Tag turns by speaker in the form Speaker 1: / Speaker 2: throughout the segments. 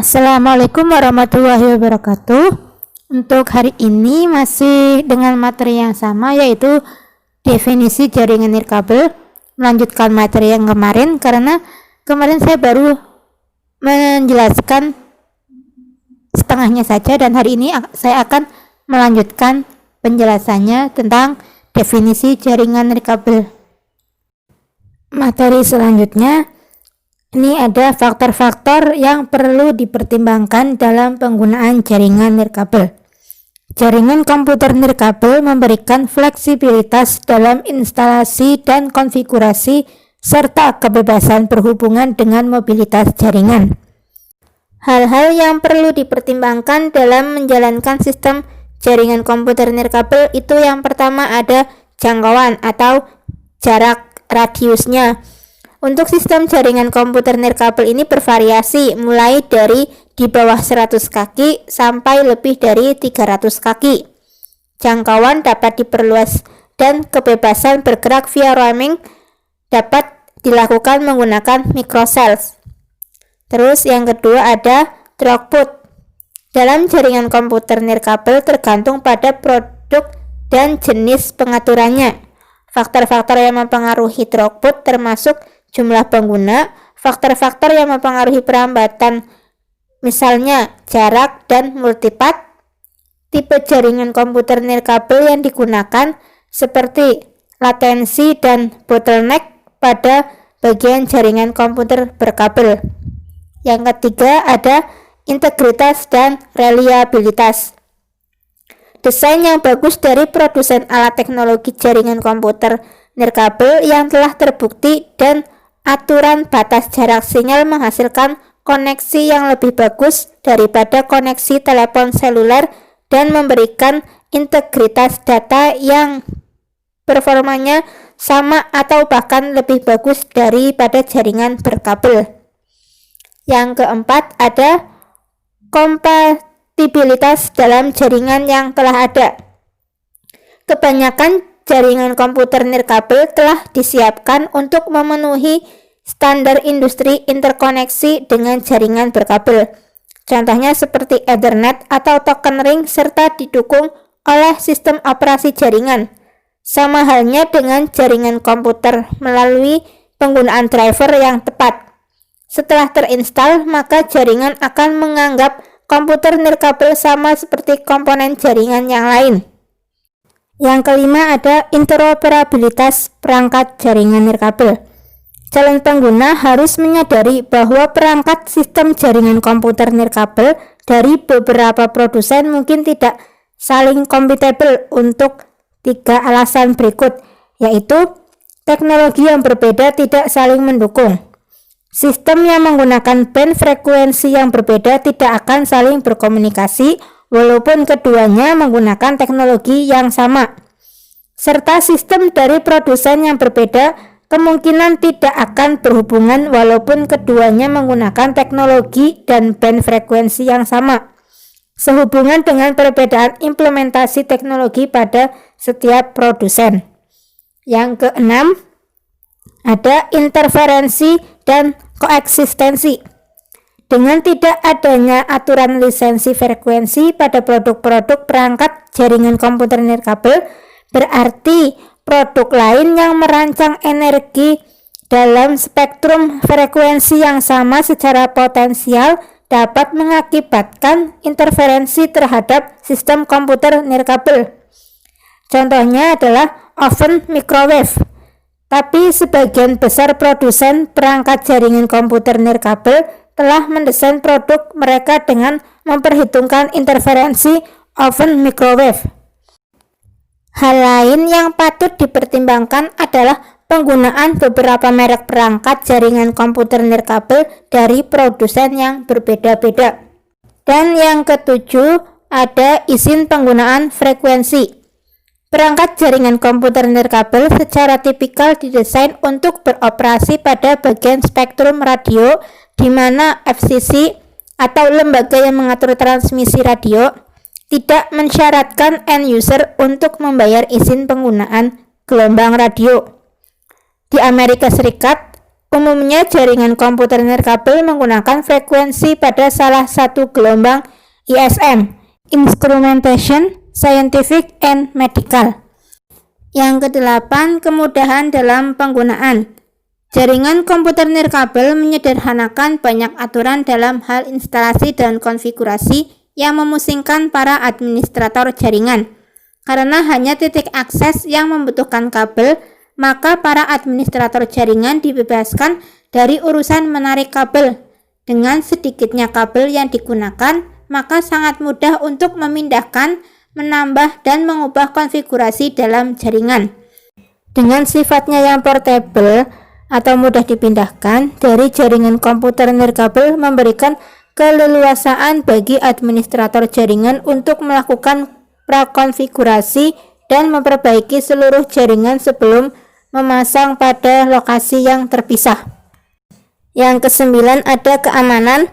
Speaker 1: Assalamualaikum warahmatullahi wabarakatuh. Untuk hari ini masih dengan materi yang sama, yaitu definisi jaringan nirkabel. Melanjutkan materi yang kemarin, karena kemarin saya baru menjelaskan setengahnya saja, dan hari ini saya akan melanjutkan penjelasannya tentang definisi jaringan nirkabel. Materi selanjutnya, ini ada faktor-faktor yang perlu dipertimbangkan dalam penggunaan jaringan nirkabel. Jaringan komputer nirkabel memberikan fleksibilitas dalam instalasi dan konfigurasi serta kebebasan berhubungan dengan mobilitas jaringan. Hal-hal yang perlu dipertimbangkan dalam menjalankan sistem jaringan komputer nirkabel itu yang pertama ada jangkauan atau jarak radiusnya. Untuk sistem jaringan komputer nirkabel ini bervariasi mulai dari di bawah 100 kaki sampai lebih dari 300 kaki. Jangkauan dapat diperluas dan kebebasan bergerak via roaming dapat dilakukan menggunakan microcells. Terus yang kedua ada throughput. Dalam jaringan komputer nirkabel tergantung pada produk dan jenis pengaturannya. Faktor-faktor yang mempengaruhi throughput termasuk jumlah pengguna, faktor-faktor yang mempengaruhi perlambatan, misalnya jarak dan multipath, tipe jaringan komputer nirkabel yang digunakan, seperti latensi dan bottleneck pada bagian jaringan komputer berkabel. Yang ketiga ada integritas dan reliabilitas. Desain yang bagus dari produsen alat teknologi jaringan komputer nirkabel yang telah terbukti dan aturan batas jarak sinyal menghasilkan koneksi yang lebih bagus daripada koneksi telepon seluler dan memberikan integritas data yang performanya sama atau bahkan lebih bagus daripada jaringan berkabel. Yang keempat ada kompatibilitas dalam jaringan yang telah ada. Kebanyakan jaringan komputer nirkabel telah disiapkan untuk memenuhi standar industri interkoneksi dengan jaringan berkabel. Contohnya seperti Ethernet atau token ring serta didukung oleh sistem operasi jaringan. Sama halnya dengan jaringan komputer melalui penggunaan driver yang tepat. Setelah terinstal, maka jaringan akan menganggap komputer nirkabel sama seperti komponen jaringan yang lain. Yang kelima ada interoperabilitas perangkat jaringan nirkabel. Calon pengguna harus menyadari bahwa perangkat sistem jaringan komputer nirkabel dari beberapa produsen mungkin tidak saling kompatibel untuk 3 alasan berikut, yaitu teknologi yang berbeda tidak saling mendukung. Sistem yang menggunakan band frekuensi yang berbeda tidak akan saling berkomunikasi walaupun keduanya menggunakan teknologi yang sama. Serta sistem dari produsen yang berbeda kemungkinan tidak akan berhubungan walaupun keduanya menggunakan teknologi dan band frekuensi yang sama, sehubungan dengan perbedaan implementasi teknologi pada setiap produsen. Yang keenam ada interferensi dan koeksistensi. Dengan tidak adanya aturan lisensi frekuensi pada produk-produk perangkat jaringan komputer nirkabel, berarti produk lain yang merancang energi dalam spektrum frekuensi yang sama secara potensial dapat mengakibatkan interferensi terhadap sistem komputer nirkabel. Contohnya adalah oven microwave. Tapi sebagian besar produsen perangkat jaringan komputer nirkabel telah mendesain produk mereka dengan memperhitungkan interferensi oven microwave. Hal lain yang patut dipertimbangkan adalah penggunaan beberapa merek perangkat jaringan komputer nirkabel dari produsen yang berbeda-beda. Dan yang ketujuh ada izin penggunaan frekuensi. Perangkat jaringan komputer nirkabel secara tipikal didesain untuk beroperasi pada bagian spektrum radio, di mana FCC atau lembaga yang mengatur transmisi radio tidak mensyaratkan end user untuk membayar izin penggunaan gelombang radio. Di Amerika Serikat, Umumnya jaringan komputer nirkabel menggunakan frekuensi pada salah satu gelombang ISM, Instrumentation, Scientific, and Medical. Yang kedelapan, kemudahan dalam penggunaan. Jaringan komputer nirkabel menyederhanakan banyak aturan dalam hal instalasi dan konfigurasi yang memusingkan para administrator jaringan. Karena hanya titik akses yang membutuhkan kabel, maka para administrator jaringan dibebaskan dari urusan menarik kabel. Dengan sedikitnya kabel yang digunakan, maka sangat mudah untuk memindahkan, menambah, dan mengubah konfigurasi dalam jaringan. Dengan sifatnya yang portable atau mudah dipindahkan, dari jaringan komputer nirkabel memberikan keleluasaan bagi administrator jaringan untuk melakukan prakonfigurasi dan memperbaiki seluruh jaringan sebelum memasang pada lokasi yang terpisah. Yang kesembilan, ada keamanan.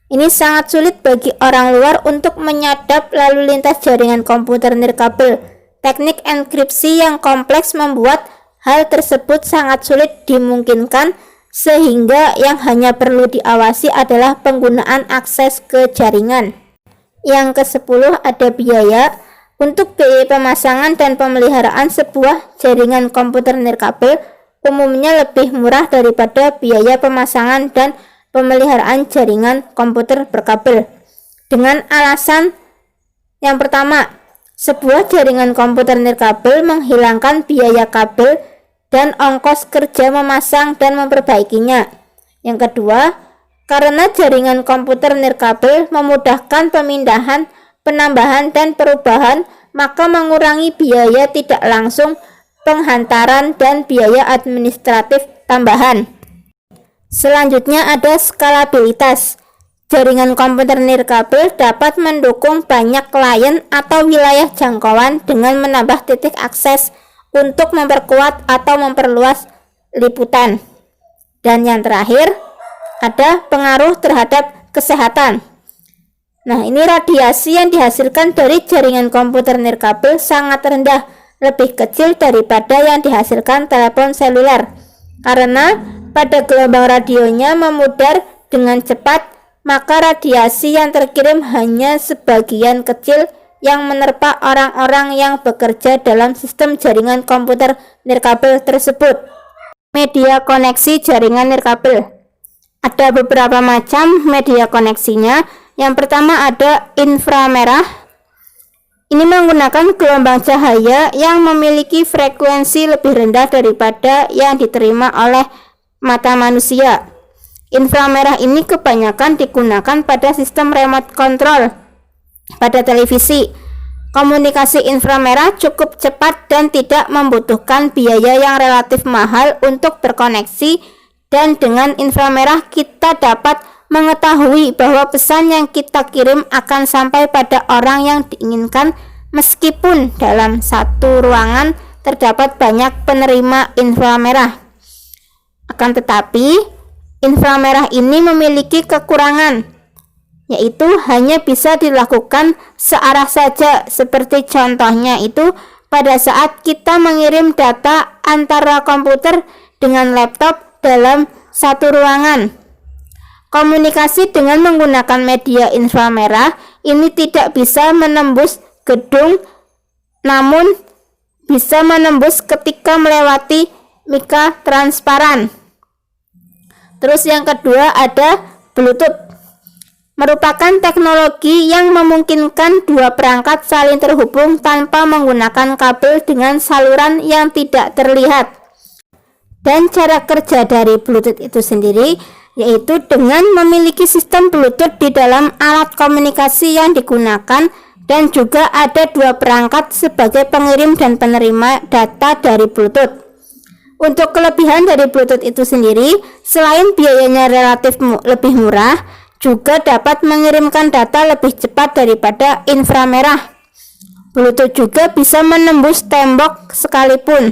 Speaker 1: Ini sangat sulit bagi orang luar untuk menyadap lalu lintas jaringan komputer nirkabel. Teknik enkripsi yang kompleks membuat hal tersebut sangat sulit dimungkinkan, sehingga yang hanya perlu diawasi adalah penggunaan akses ke jaringan. Yang ke-10, ada biaya. Untuk biaya pemasangan dan pemeliharaan sebuah jaringan komputer nirkabel umumnya lebih murah daripada biaya pemasangan dan pemeliharaan jaringan komputer berkabel. Dengan alasan yang pertama, sebuah jaringan komputer nirkabel menghilangkan biaya kabel dan ongkos kerja memasang dan memperbaikinya. Yang kedua, karena jaringan komputer nirkabel memudahkan pemindahan, penambahan, dan perubahan, maka mengurangi biaya tidak langsung, penghantaran, dan biaya administratif tambahan. Selanjutnya ada skalabilitas. Jaringan komputer nirkabel dapat mendukung banyak klien atau wilayah jangkauan dengan menambah titik akses untuk memperkuat atau memperluas liputan. Dan yang terakhir, ada pengaruh terhadap kesehatan. Nah, ini radiasi yang dihasilkan dari jaringan komputer nirkabel sangat rendah, lebih kecil daripada yang dihasilkan telepon seluler. Karena pada gelombang radionya memudar dengan cepat, maka radiasi yang terkirim hanya sebagian kecil yang menerpa orang-orang yang bekerja dalam sistem jaringan komputer nirkabel tersebut. Media koneksi jaringan nirkabel. Ada beberapa macam media koneksinya. Yang pertama ada inframerah. Ini menggunakan gelombang cahaya yang memiliki frekuensi lebih rendah daripada yang diterima oleh mata manusia. Inframerah ini kebanyakan digunakan pada sistem remote control pada televisi. Komunikasi inframerah cukup cepat dan tidak membutuhkan biaya yang relatif mahal untuk berkoneksi, dan dengan inframerah kita dapat mengetahui bahwa pesan yang kita kirim akan sampai pada orang yang diinginkan meskipun dalam satu ruangan terdapat banyak penerima inframerah. Akan tetapi, inframerah ini memiliki kekurangan, yaitu hanya bisa dilakukan searah saja, seperti contohnya itu pada saat kita mengirim data antara komputer dengan laptop dalam satu ruangan. Komunikasi dengan menggunakan media inframerah ini tidak bisa menembus gedung, namun bisa menembus ketika melewati mika transparan. Terus yang kedua ada Bluetooth. Merupakan teknologi yang memungkinkan dua perangkat saling terhubung tanpa menggunakan kabel dengan saluran yang tidak terlihat. Dan cara kerja dari Bluetooth itu sendiri yaitu dengan memiliki sistem Bluetooth di dalam alat komunikasi yang digunakan, dan juga ada dua perangkat sebagai pengirim dan penerima data dari Bluetooth. Untuk kelebihan dari Bluetooth itu sendiri, selain biayanya relatif lebih murah, juga dapat mengirimkan data lebih cepat daripada inframerah. Bluetooth juga bisa menembus tembok sekalipun.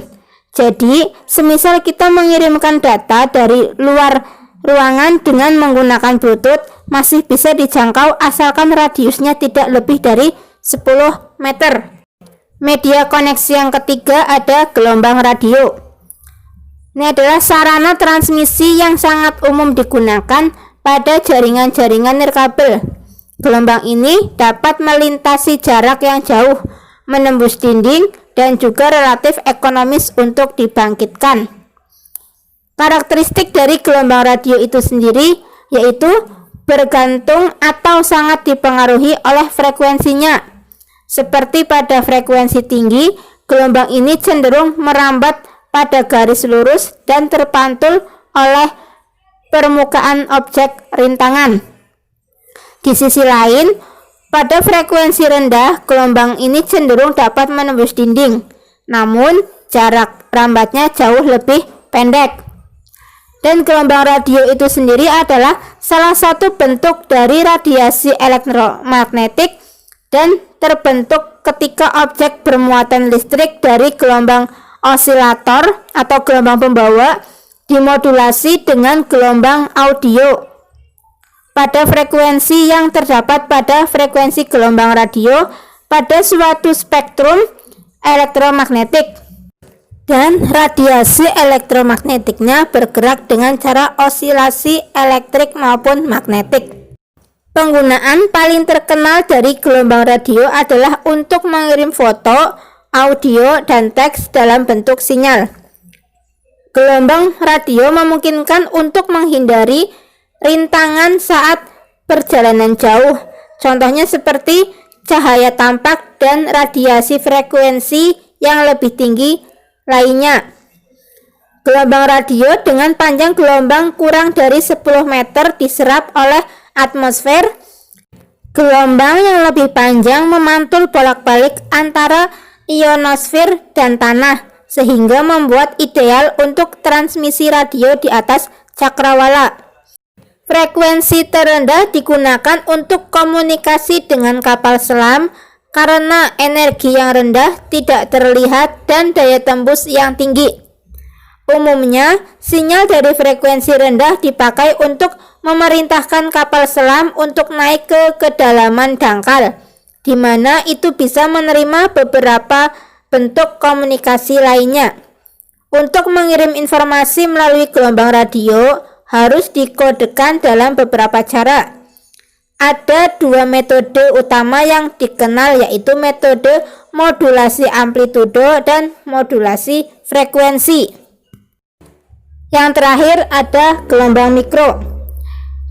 Speaker 1: Jadi, semisal kita mengirimkan data dari luar ruangan dengan menggunakan Bluetooth, masih bisa dijangkau asalkan radiusnya tidak lebih dari 10 meter. Media koneksi yang ketiga ada gelombang radio. Ini adalah sarana transmisi yang sangat umum digunakan pada jaringan-jaringan nirkabel. Gelombang ini dapat melintasi jarak yang jauh, menembus dinding, dan juga relatif ekonomis untuk dibangkitkan. Karakteristik dari gelombang radio itu sendiri yaitu bergantung atau sangat dipengaruhi oleh frekuensinya. Seperti pada frekuensi tinggi, gelombang ini cenderung merambat pada garis lurus dan terpantul oleh permukaan objek rintangan. Di sisi lain, pada frekuensi rendah, gelombang ini cenderung dapat menembus dinding, namun jarak rambatnya jauh lebih pendek. Dan gelombang radio itu sendiri adalah salah satu bentuk dari radiasi elektromagnetik dan terbentuk ketika objek bermuatan listrik dari gelombang osilator atau gelombang pembawa dimodulasi dengan gelombang audio pada frekuensi yang terdapat pada frekuensi gelombang radio pada suatu spektrum elektromagnetik. Dan radiasi elektromagnetiknya bergerak dengan cara osilasi elektrik maupun magnetik. Penggunaan paling terkenal dari gelombang radio adalah untuk mengirim foto, audio, dan teks dalam bentuk sinyal. Gelombang radio memungkinkan untuk menghindari rintangan saat perjalanan jauh. Contohnya seperti cahaya tampak dan radiasi frekuensi yang lebih tinggi lainnya. Gelombang radio dengan panjang gelombang kurang dari 10 meter diserap oleh atmosfer. Gelombang yang lebih panjang memantul bolak-balik antara ionosfer dan tanah, sehingga membuat ideal untuk transmisi radio di atas cakrawala. Frekuensi terendah digunakan untuk komunikasi dengan kapal selam karena energi yang rendah tidak terlihat dan daya tembus yang tinggi. Umumnya, sinyal dari frekuensi rendah dipakai untuk memerintahkan kapal selam untuk naik ke kedalaman dangkal, di mana itu bisa menerima beberapa bentuk komunikasi lainnya. Untuk mengirim informasi melalui gelombang radio harus dikodekan dalam beberapa cara. Ada dua metode utama yang dikenal, yaitu metode modulasi amplitudo dan modulasi frekuensi. Yang terakhir ada gelombang mikro.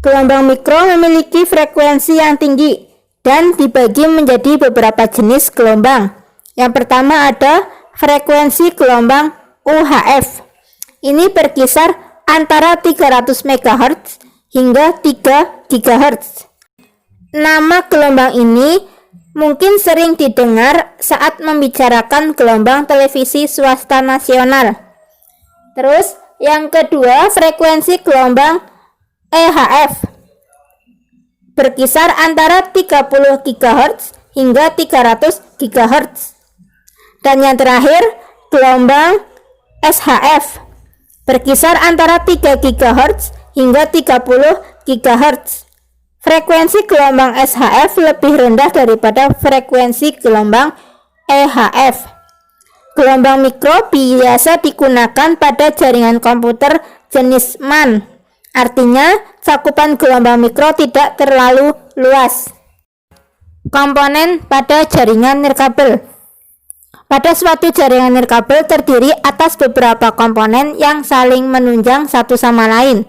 Speaker 1: Gelombang mikro memiliki frekuensi yang tinggi dan dibagi menjadi beberapa jenis gelombang. Yang pertama ada frekuensi gelombang UHF. Ini berkisar antara 300 MHz hingga 3 GHz. Nama gelombang ini mungkin sering didengar saat membicarakan gelombang televisi swasta nasional. Terus yang kedua, frekuensi gelombang EHF berkisar antara 30 GHz hingga 300 GHz. Dan yang terakhir, gelombang SHF berkisar antara 3 GHz hingga 30 GHz. Frekuensi gelombang SHF lebih rendah daripada frekuensi gelombang EHF. Gelombang mikro biasa digunakan pada jaringan komputer jenis MAN. Artinya, cakupan gelombang mikro tidak terlalu luas. Komponen pada jaringan nirkabel. Pada suatu jaringan nirkabel terdiri atas beberapa komponen yang saling menunjang satu sama lain.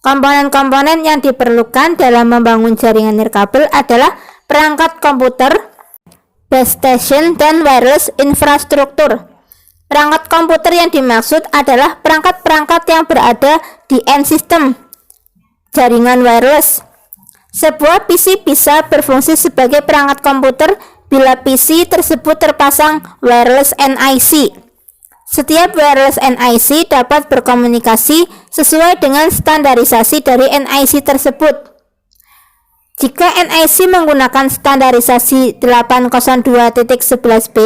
Speaker 1: Komponen-komponen yang diperlukan dalam membangun jaringan nirkabel adalah perangkat komputer, base station, dan wireless infrastruktur. Perangkat komputer yang dimaksud adalah perangkat-perangkat yang berada di end system jaringan wireless. Sebuah PC bisa berfungsi sebagai perangkat komputer bila PC tersebut terpasang wireless NIC. Setiap wireless NIC dapat berkomunikasi sesuai dengan standarisasi dari NIC tersebut. Jika NIC menggunakan standarisasi 802.11b,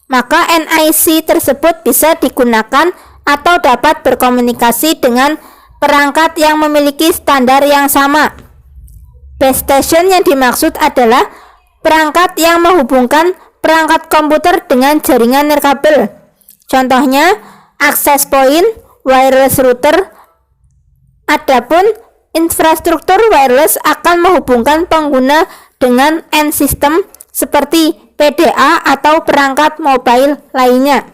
Speaker 1: maka NIC tersebut bisa digunakan atau dapat berkomunikasi dengan perangkat yang memiliki standar yang sama. Base station yang dimaksud adalah perangkat yang menghubungkan perangkat komputer dengan jaringan nirkabel. Contohnya, access point, wireless router. Adapun infrastruktur wireless akan menghubungkan pengguna dengan end system seperti PDA atau perangkat mobile lainnya.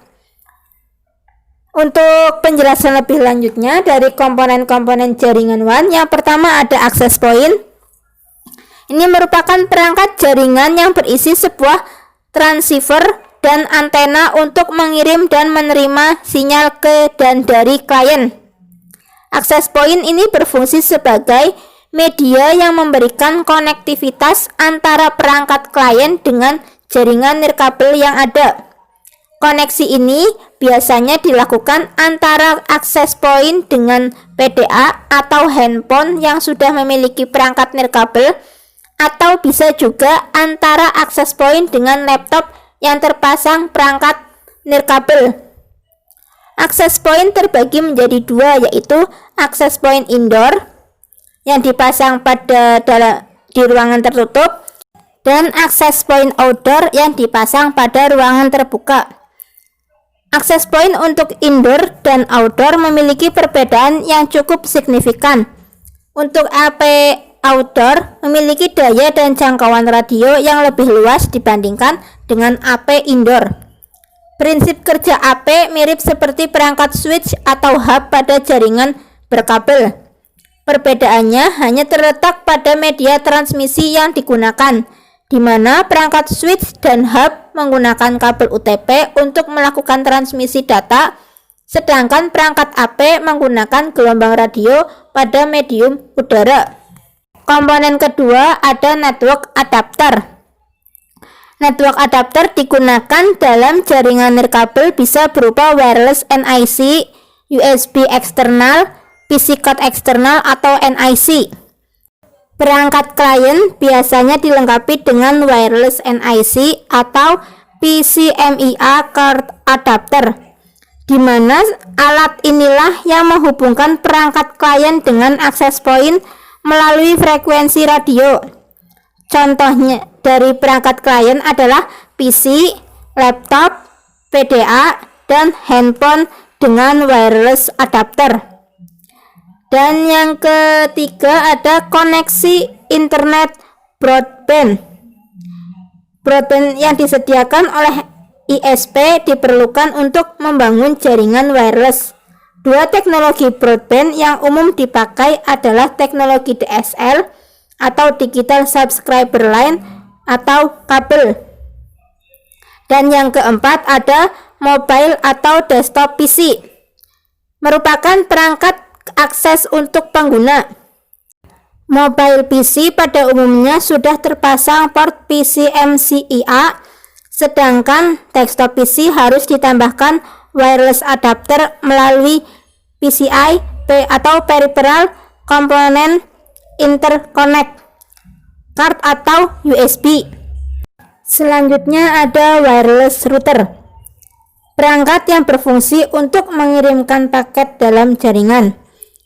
Speaker 1: Untuk penjelasan lebih lanjutnya dari komponen-komponen jaringan WAN, yang pertama ada access point. Ini merupakan perangkat jaringan yang berisi sebuah transceiver dan antena untuk mengirim dan menerima sinyal ke dan dari klien. Access point ini berfungsi sebagai media yang memberikan konektivitas antara perangkat klien dengan jaringan nirkabel yang ada. Koneksi ini biasanya dilakukan antara access point dengan PDA atau handphone yang sudah memiliki perangkat nirkabel, atau bisa juga antara access point dengan laptop yang terpasang perangkat nirkabel. Access point terbagi menjadi dua, yaitu access point indoor yang dipasang di ruangan tertutup dan access point outdoor yang dipasang pada ruangan terbuka. Access point untuk indoor dan outdoor memiliki perbedaan yang cukup signifikan. Untuk AP outdoor memiliki daya dan jangkauan radio yang lebih luas dibandingkan dengan AP indoor. Prinsip kerja AP mirip seperti perangkat switch atau hub pada jaringan berkabel. Perbedaannya hanya terletak pada media transmisi yang digunakan, di mana perangkat switch dan hub menggunakan kabel UTP untuk melakukan transmisi data, sedangkan perangkat AP menggunakan gelombang radio pada medium udara. Komponen kedua ada network adapter. Network adapter digunakan dalam jaringan nirkabel, bisa berupa wireless NIC, USB eksternal, PC card eksternal atau NIC. Perangkat klien biasanya dilengkapi dengan wireless NIC atau PCMIA card adapter, di mana alat inilah yang menghubungkan perangkat klien dengan access point melalui frekuensi radio. Contohnya dari perangkat klien adalah PC, laptop, PDA, dan handphone dengan wireless adapter. Dan yang ketiga ada koneksi internet broadband. Broadband yang disediakan oleh ISP diperlukan untuk membangun jaringan wireless. Dua teknologi broadband yang umum dipakai adalah teknologi DSL atau Digital Subscriber Line atau kabel. Dan yang keempat ada mobile atau desktop PC, merupakan perangkat akses untuk pengguna. Mobile PC pada umumnya sudah terpasang port PCMCIA, sedangkan desktop PC harus ditambahkan wireless adapter melalui PCI atau Peripheral Component Interconnect card atau USB. Selanjutnya ada wireless router, perangkat yang berfungsi untuk mengirimkan paket dalam jaringan.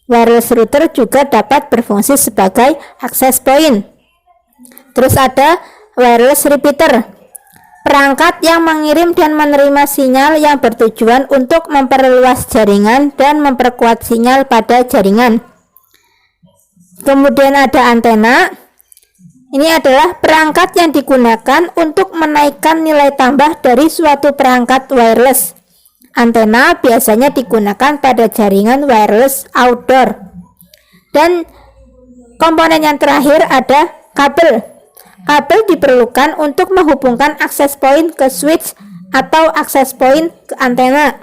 Speaker 1: Wireless router juga dapat berfungsi sebagai access point. Terus ada wireless repeater, perangkat yang mengirim dan menerima sinyal yang bertujuan untuk memperluas jaringan dan memperkuat sinyal pada jaringan. Kemudian ada antena. Ini adalah perangkat yang digunakan untuk menaikkan nilai tambah dari suatu perangkat wireless. Antena biasanya digunakan pada jaringan wireless outdoor. Dan komponen yang terakhir ada kabel. Kabel diperlukan untuk menghubungkan access point ke switch atau access point ke antena.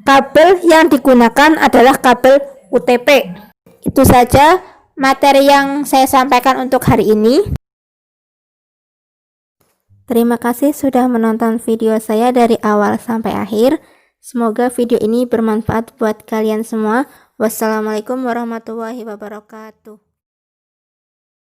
Speaker 1: Kabel yang digunakan adalah kabel UTP. Itu saja materi yang saya sampaikan untuk hari ini. Terima kasih sudah menonton video saya dari awal sampai akhir. Semoga video ini bermanfaat buat kalian semua. Wassalamualaikum warahmatullahi wabarakatuh.